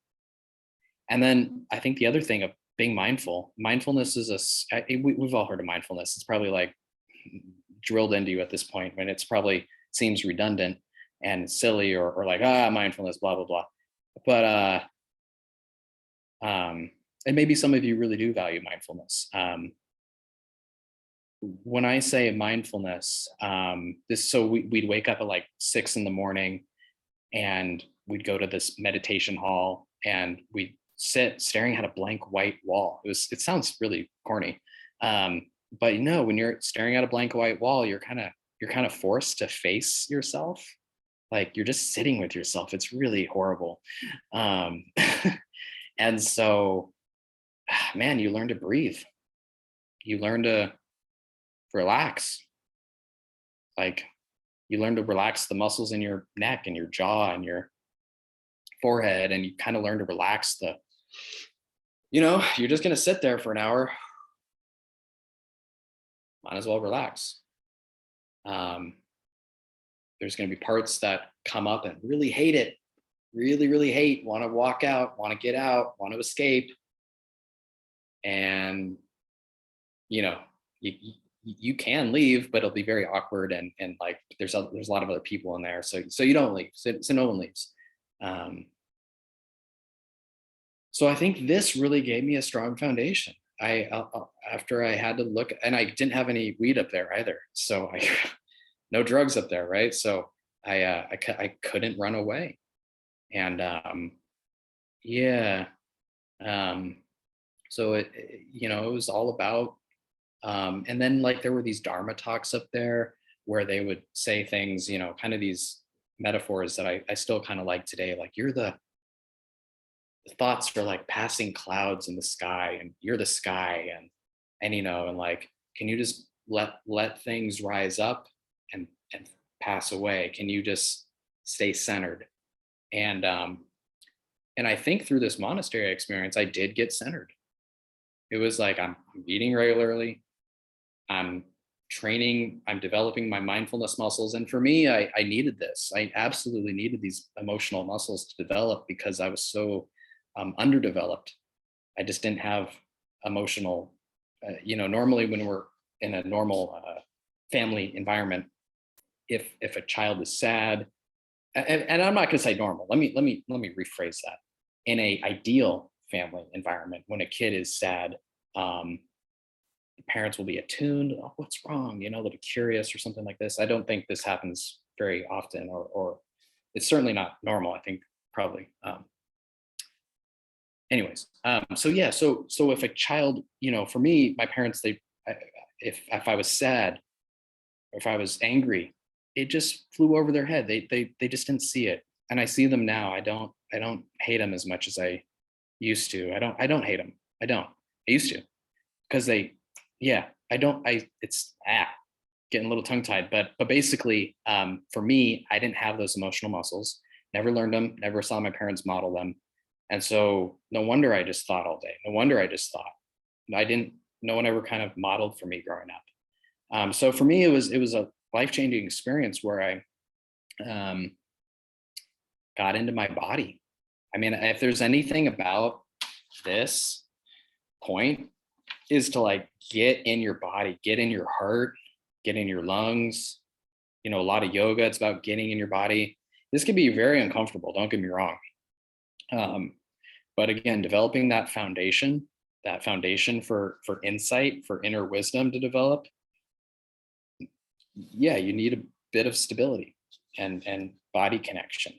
[SPEAKER 2] And then I think the other thing of being mindfulness is we've all heard of mindfulness. It's probably like drilled into you at this point, when it's probably seems redundant and silly, or like, mindfulness, blah blah blah. But and maybe some of you really do value mindfulness. When I say mindfulness, we'd wake up at like 6 in the morning, and we'd go to this meditation hall, and we'd sit staring at a blank white wall. It sounds really corny. But when you're staring at a blank white wall, you're kind of forced to face yourself. Like, you're just sitting with yourself. It's really horrible. Um, and so, man, you learn to breathe. You learn to relax. Like, you learn to relax the muscles in your neck and your jaw and your forehead, and you kind of learn to relax you're just going to sit there for an hour. Might as well relax. Um, there's going to be parts that come up and really hate it, really, really hate, want to walk out, want to get out, want to escape. And, you know, you can leave, but it'll be very awkward. And like, there's a lot of other people in there. So you don't leave. So no one leaves. So I think this really gave me a strong foundation. After I had to look, and I didn't have any weed up there either. So no drugs up there. Right. So I couldn't run away. And yeah. So it was all about, and then like there were these Dharma talks up there where they would say things, kind of these metaphors that I still kind of like today. Like, the thoughts are like passing clouds in the sky, and you're the sky, and like, can you just let things rise up and pass away? Can you just stay centered? And I think through this monastery experience, I did get centered. It was like, I'm eating regularly, I'm training, I'm developing my mindfulness muscles. And for me, I needed this. I absolutely needed these emotional muscles to develop, because I was so underdeveloped. I just didn't have emotional, normally when we're in a normal family environment, if a child is sad, and I'm not going to say normal. Let me rephrase that. In a ideal family environment, when a kid is sad, the parents will be attuned. Oh, what's wrong? They'll be curious or something like this. I don't think this happens very often, or it's certainly not normal. I think probably. Anyways, so yeah, so if a child, for me, my parents, if I was sad, or if I was angry, it just flew over their head. They just didn't see it. And I see them now. I don't hate them as much as I used to. I don't hate them. I don't. I used to, because I don't. It's getting a little tongue tied, but basically, for me, I didn't have those emotional muscles. Never learned them. Never saw my parents model them, and so no wonder I just thought all day. No wonder I just thought. No one ever kind of modeled for me growing up. So for me, it was a life-changing experience where I got into my body. I mean, if there's anything about this point, is to like get in your body, get in your heart, get in your lungs. A lot of yoga, it's about getting in your body. This can be very uncomfortable, don't get me wrong. But again, developing that foundation for insight, for inner wisdom to develop, yeah, you need a bit of stability and body connection.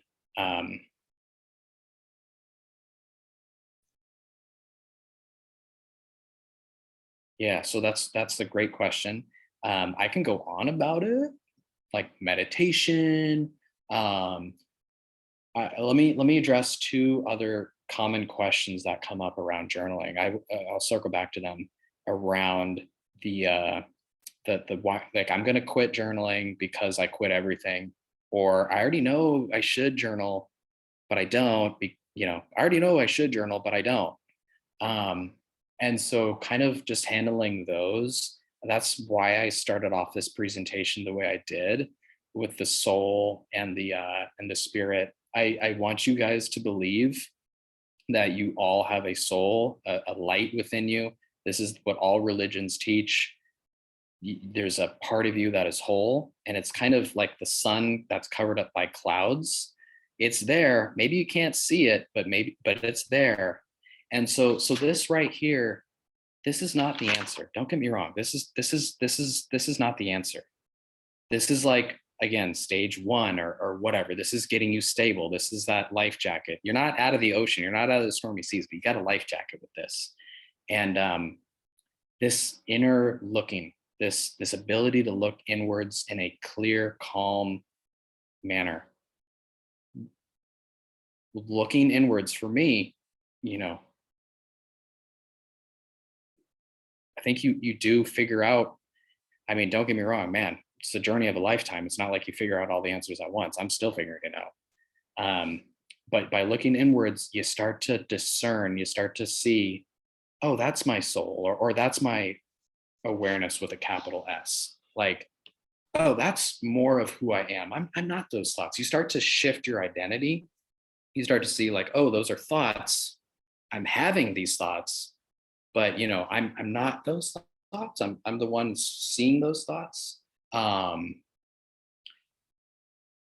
[SPEAKER 2] Yeah, so that's a great question. I can go on about it, like meditation. Um, let me address two other common questions that come up around journaling. I'll circle back to them around the the why, like I'm gonna quit journaling because I quit everything, or I already know I should journal, but I don't. I already know I should journal, but I don't. Um, and so kind of just handling those, that's why I started off this presentation the way I did with the soul and the spirit. I want you guys to believe that you all have a soul, a light within you. This is what all religions teach. There's a part of you that is whole, and it's kind of like the sun that's covered up by clouds. It's there. Maybe you can't see it, but it's there. And so this right here, this is not the answer. Don't get me wrong. This is not the answer. This is like, again, stage one or whatever. This is getting you stable. This is that life jacket. You're not out of the ocean. You're not out of the stormy seas, but you got a life jacket with this. And this inner looking, this ability to look inwards in a clear, calm manner. Looking inwards for me, you know, I think you do figure out. I mean, don't get me wrong, man. It's a journey of a lifetime. It's not like you figure out all the answers at once. I'm still figuring it out. But by looking inwards, you start to discern. You start to see, oh, that's my soul, or that's my awareness with a capital S. Like, oh, that's more of who I am. I'm not those thoughts. You start to shift your identity. You start to see like, oh, those are thoughts. I'm having these thoughts, but I'm not those thoughts. I'm the one seeing those thoughts. And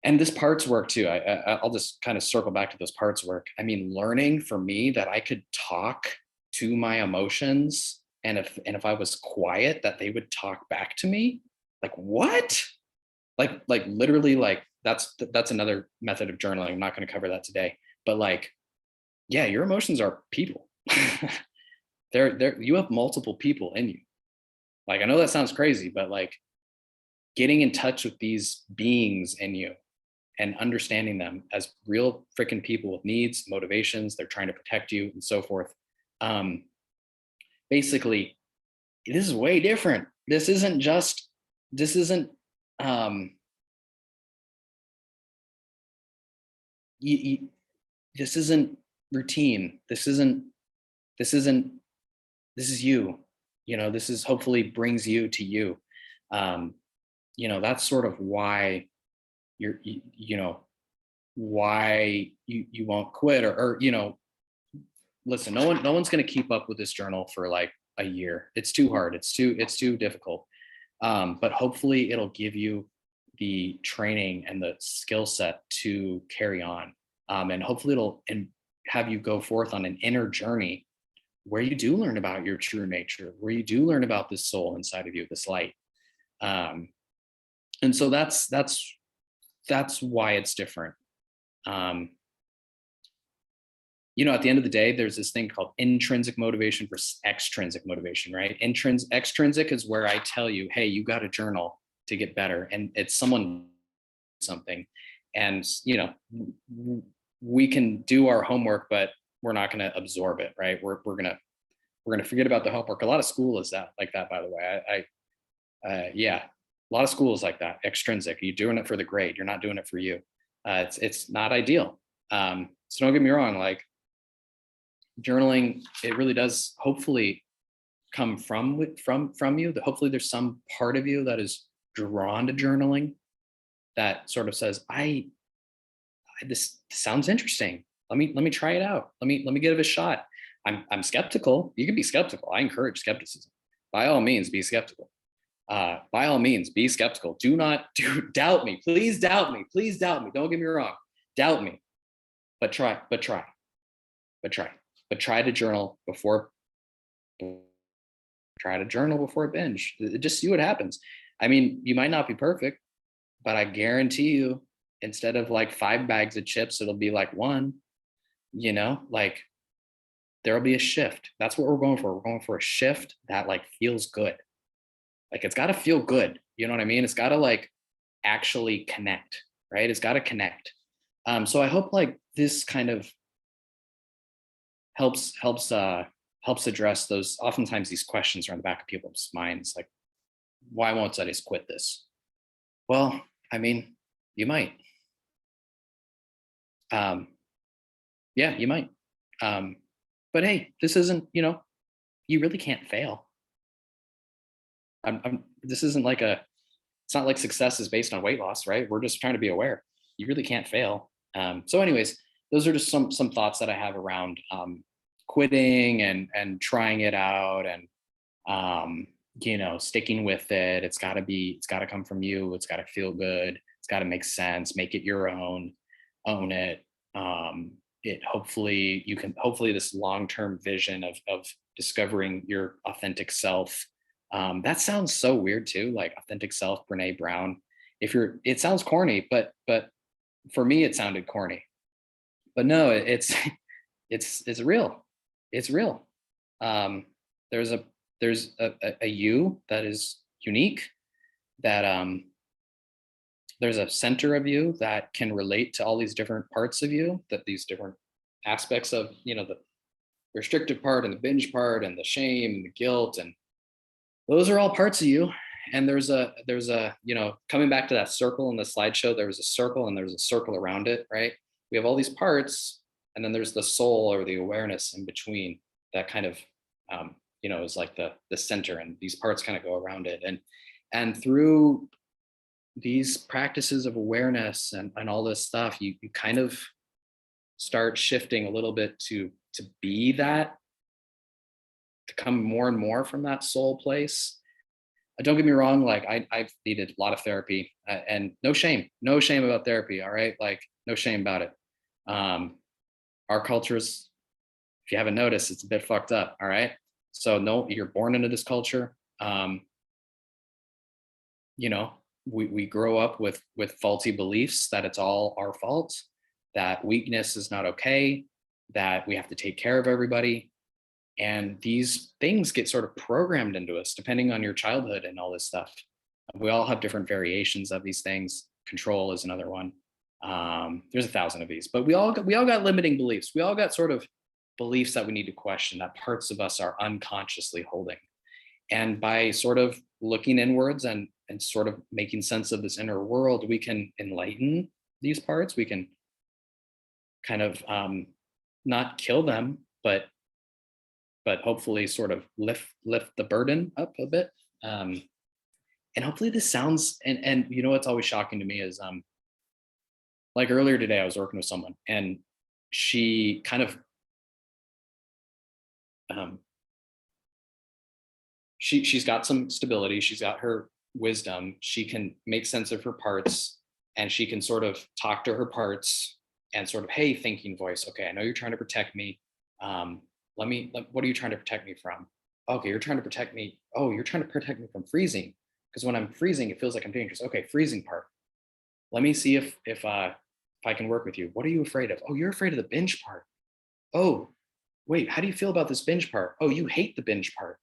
[SPEAKER 2] this parts work too. I'll just kind of circle back to those parts work. I mean, learning for me that I could talk to my emotions, and if I was quiet, that they would talk back to me. Like what? Like literally, like that's another method of journaling. I'm not going to cover that today, but like, yeah, your emotions are people. they're you have multiple people in you. Like, I know that sounds crazy, but like getting in touch with these beings in you and understanding them as real freaking people with needs, motivations, they're trying to protect you and so forth. Basically, this is way different. This isn't this isn't routine. This is you. This is hopefully brings you to you. That's sort of why why you won't quit, or listen, no one's going to keep up with this journal for like a year. It's too hard. It's too difficult. But hopefully it'll give you the training and the skill set to carry on. And hopefully it'll have you go forth on an inner journey where you do learn about your true nature, where you do learn about this soul inside of you, this light. And so that's why it's different. At the end of the day, there's this thing called intrinsic motivation versus extrinsic motivation, right? Extrinsic is where I tell you, hey, you got to journal to get better. And it's something. And, we can do our homework, but we're not going to absorb it, right? We're going to forget about the homework. A lot of school is like that, by the way. Yeah, a lot of schools like that. Extrinsic. You're doing it for the grade. You're not doing it for you. It's not ideal. So don't get me wrong. Like, journaling, it really does hopefully come from you. That hopefully there's some part of you that is drawn to journaling that sort of says, this sounds interesting. Let me try it out. Let me give it a shot. I'm skeptical. You can be skeptical. I encourage skepticism. By all means, be skeptical. By all means, be skeptical. Do not doubt me. Please doubt me. Please doubt me. Don't get me wrong. Doubt me. But try to journal before binge. Just see what happens. I mean, you might not be perfect, but I guarantee you, instead of like 5 bags of chips, it'll be like 1, like there'll be a shift. That's what we're going for. We're going for a shift that like feels good. Like it's got to feel good. You know what I mean? It's got to like actually connect, right? It's got to connect. So I hope like this kind of helps address those, oftentimes these questions are in the back of people's minds, like, why won't studies quit this? Well, I mean, you might. Yeah, you might. But hey, this isn't, you really can't fail. This isn't like it's not like success is based on weight loss, right? We're just trying to be aware. You really can't fail. So anyways, those are just some thoughts that I have around quitting and trying it out and sticking with it. It's got to come from you. It's got to feel good. It's got to make sense. Make it your own. Own it. Hopefully this long-term vision of discovering your authentic self. That sounds so weird too, like authentic self, Brene Brown. It sounds corny, but for me it sounded corny. But no, it's real. It's real. There's a you that is unique, that there's a center of you that can relate to all these different parts of you, that these different aspects of, the restrictive part and the binge part and the shame and the guilt, and those are all parts of you. And there's a coming back to that circle in the slideshow, there was a circle and there's a circle around it, right? We have all these parts, and then there's the soul or the awareness in between that kind of is like the center, and these parts kind of go around it. And through these practices of awareness and all this stuff, you kind of start shifting a little bit to be that, to come more and more from that soul place. Don't get me wrong, like I've needed a lot of therapy, and no shame about therapy. All right. Like no shame about it. Our culture's, if you haven't noticed, it's a bit fucked up. All right. So no, you're born into this culture. We grow up with faulty beliefs that it's all our fault, that weakness is not okay, that we have to take care of everybody. And these things get sort of programmed into us depending on your childhood and all this stuff. We all have different variations of these things. Control is another one. There's 1,000 of these, but we all got limiting beliefs. We all got sort of beliefs that we need to question, that parts of us are unconsciously holding. And by sort of looking inwards and sort of making sense of this inner world, we can enlighten these parts. We can kind of not kill them, but hopefully sort of lift the burden up a bit. And hopefully this sounds, and what's always shocking to me is like earlier today, I was working with someone, and she kind of she's got some stability, she's got her wisdom, she can make sense of her parts, and she can sort of talk to her parts and sort of, hey, thinking voice, okay, I know you're trying to protect me. What are you trying to protect me from? Okay, you're trying to protect me. Oh, you're trying to protect me from freezing, because when I'm freezing, it feels like I'm dangerous. Okay, freezing part. Let me see if I can work with you. What are you afraid of? Oh, you're afraid of the binge part. Oh, wait, how do you feel about this binge part? Oh, you hate the binge part.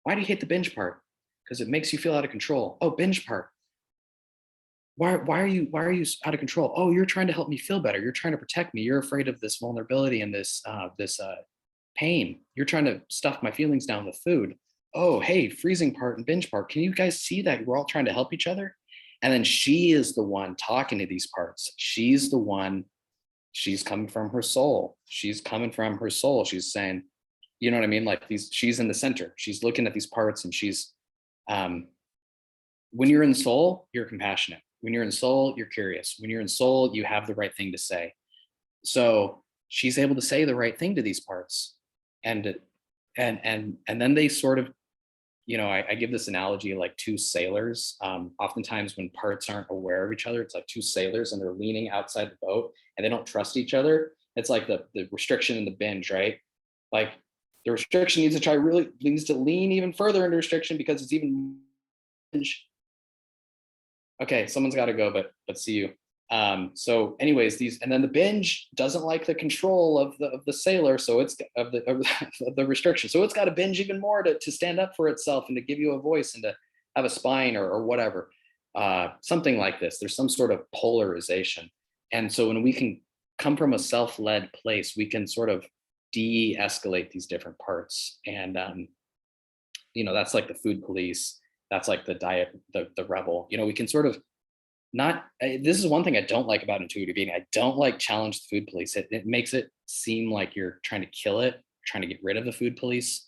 [SPEAKER 2] Why do you hate the binge part? Because it makes you feel out of control. Oh, binge part. Why are you out of control? Oh, you're trying to help me feel better. You're trying to protect me. You're afraid of this vulnerability and this pain. You're trying to stuff my feelings down with food. Oh, hey, freezing part and binge part. Can you guys see that we're all trying to help each other? And then she is the one talking to these parts. She's the one, she's coming from her soul. She's coming from her soul. She's saying, you know what I mean? Like she's in the center. She's looking at these parts, and she's, when you're in soul, you're compassionate. When you're in soul, you're curious. When you're in soul, you have the right thing to say. So she's able to say the right thing to these parts. And then they sort of, I give this analogy like two sailors. Oftentimes when parts aren't aware of each other, it's like two sailors and they're leaning outside the boat and they don't trust each other. It's like the restriction and the binge, right? Like the restriction needs to lean even further into restriction because it's even binge. Okay, someone's got to go, but see you. So anyways, and then the binge doesn't like the control of the sailor, so it's of the restriction. So it's got to binge even more to stand up for itself and to give you a voice and to have a spine or whatever. Something like this. There's some sort of polarization. And so when we can come from a self-led place, we can sort of de-escalate these different parts. And that's like the food police. That's like the diet, the rebel. We can sort of this is one thing I don't like about intuitive eating. I don't like challenge the food police. It makes it seem like you're trying to kill it, trying to get rid of the food police.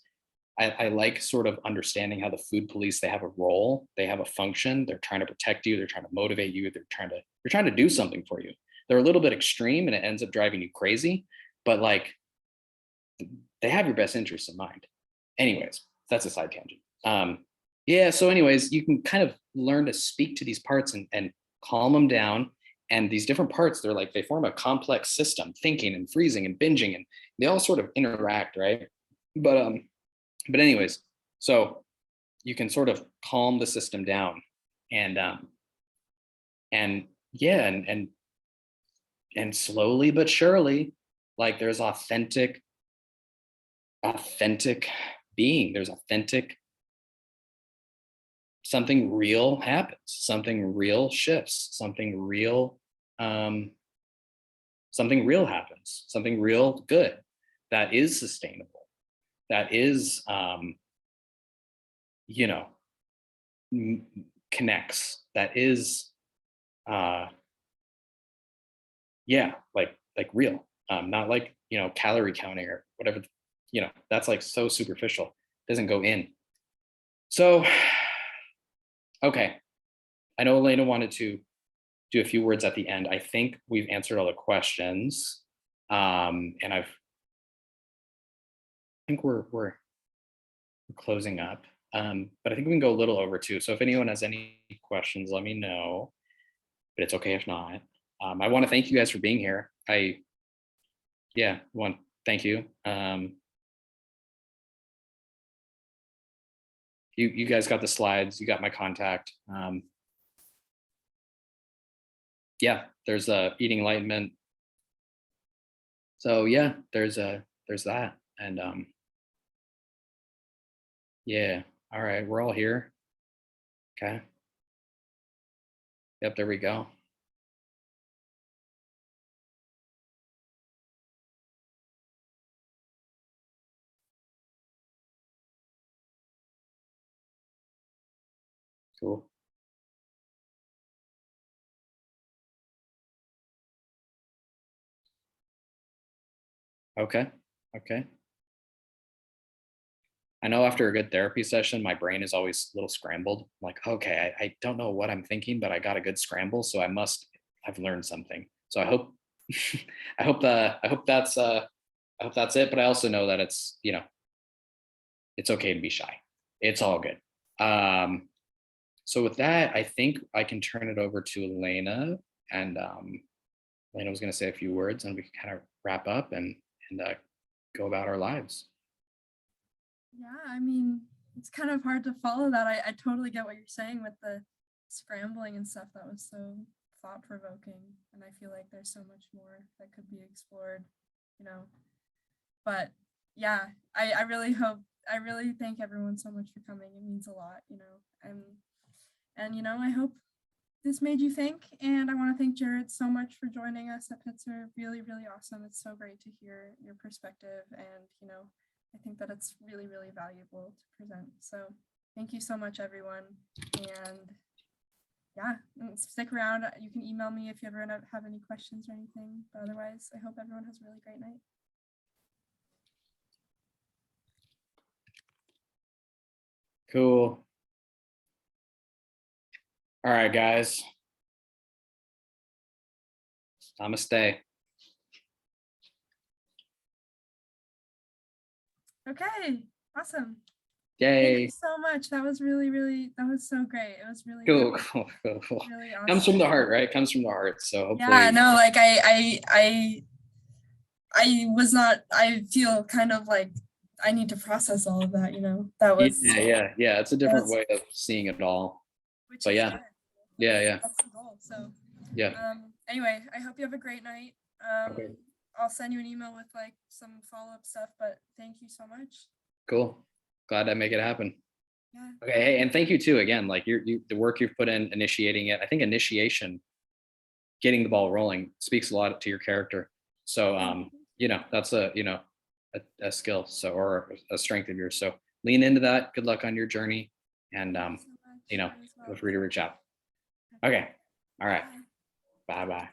[SPEAKER 2] I like sort of understanding how the food police, they have a role, they have a function, they're trying to protect you, they're trying to motivate you, they're trying to do something for you. They're a little bit extreme and it ends up driving you crazy, but like they have your best interests in mind. Anyways, that's a side tangent. So anyways, you can kind of learn to speak to these parts and calm them down. And these different parts, they form a complex system, thinking and freezing and binging, and they all sort of interact, right? But anyways, so you can sort of calm the system down and slowly but surely, like there's authentic being, there's authentic, something real happens, something real shifts, something real happens, something real good that is sustainable, that is connects, that is like real, not like calorie counting or whatever, that's like so superficial, doesn't go in. So okay, I know Elena wanted to do a few words at the end. I think we've answered all the questions, and I think we're closing up, but I think we can go a little over too. So if anyone has any questions, let me know, but it's okay if not. I want to thank you guys for being here. Thank you. You guys got the slides, you got my contact. There's Eating Enlightenment. So there's that. And all right, we're all here. Okay. Yep, there we go. Cool. Okay. I know after a good therapy session, my brain is always a little scrambled. I'm like, okay, I don't know what I'm thinking, but I got a good scramble, so I must have learned something. So I hope, I hope that's it. But I also know that it's it's okay to be shy. It's all good. So with that, I think I can turn it over to Elena, and Elena was going to say a few words, and we can kind of wrap up and go about our lives.
[SPEAKER 1] Yeah, I mean, it's kind of hard to follow that. I totally get what you're saying with the scrambling and stuff. That was so thought-provoking, and I feel like there's so much more that could be explored, But yeah, I really thank everyone so much for coming. It means a lot, and I hope this made you think. And I want to thank Jared so much for joining us at Pitzer. Really, really awesome. It's so great to hear your perspective, and I think that it's really, really valuable to present. So thank you so much, everyone. And stick around. You can email me if you ever have any questions or anything. But otherwise, I hope everyone has a really great night.
[SPEAKER 2] Cool. All right, guys. Namaste.
[SPEAKER 1] Okay, awesome.
[SPEAKER 2] Yay.
[SPEAKER 1] Thank you so much. That was really, really, that was so great. It was really
[SPEAKER 2] cool.
[SPEAKER 1] Really awesome.
[SPEAKER 2] Comes from the heart, right? Comes from the heart. So hopefully.
[SPEAKER 1] Yeah, no, like I feel kind of like I need to process all of that, That was
[SPEAKER 2] yeah. It's a different way of seeing it all. But yeah.
[SPEAKER 1] That's the goal. So anyway, I hope you have a great night.
[SPEAKER 2] Okay.
[SPEAKER 1] I'll send you an email with like some follow-up stuff, but thank you so much.
[SPEAKER 2] Cool. Glad I make it happen.
[SPEAKER 1] Yeah.
[SPEAKER 2] Okay. Hey, and thank you too, again, like the work you've put in initiating it. I think initiation, getting the ball rolling, speaks a lot to your character. So, that's a skill, so, or a strength of yours. So lean into that. Good luck on your journey. And,
[SPEAKER 1] Thank you so much. You as well.
[SPEAKER 2] feel free to reach out. Okay. All right.
[SPEAKER 1] Bye.
[SPEAKER 2] Bye-bye.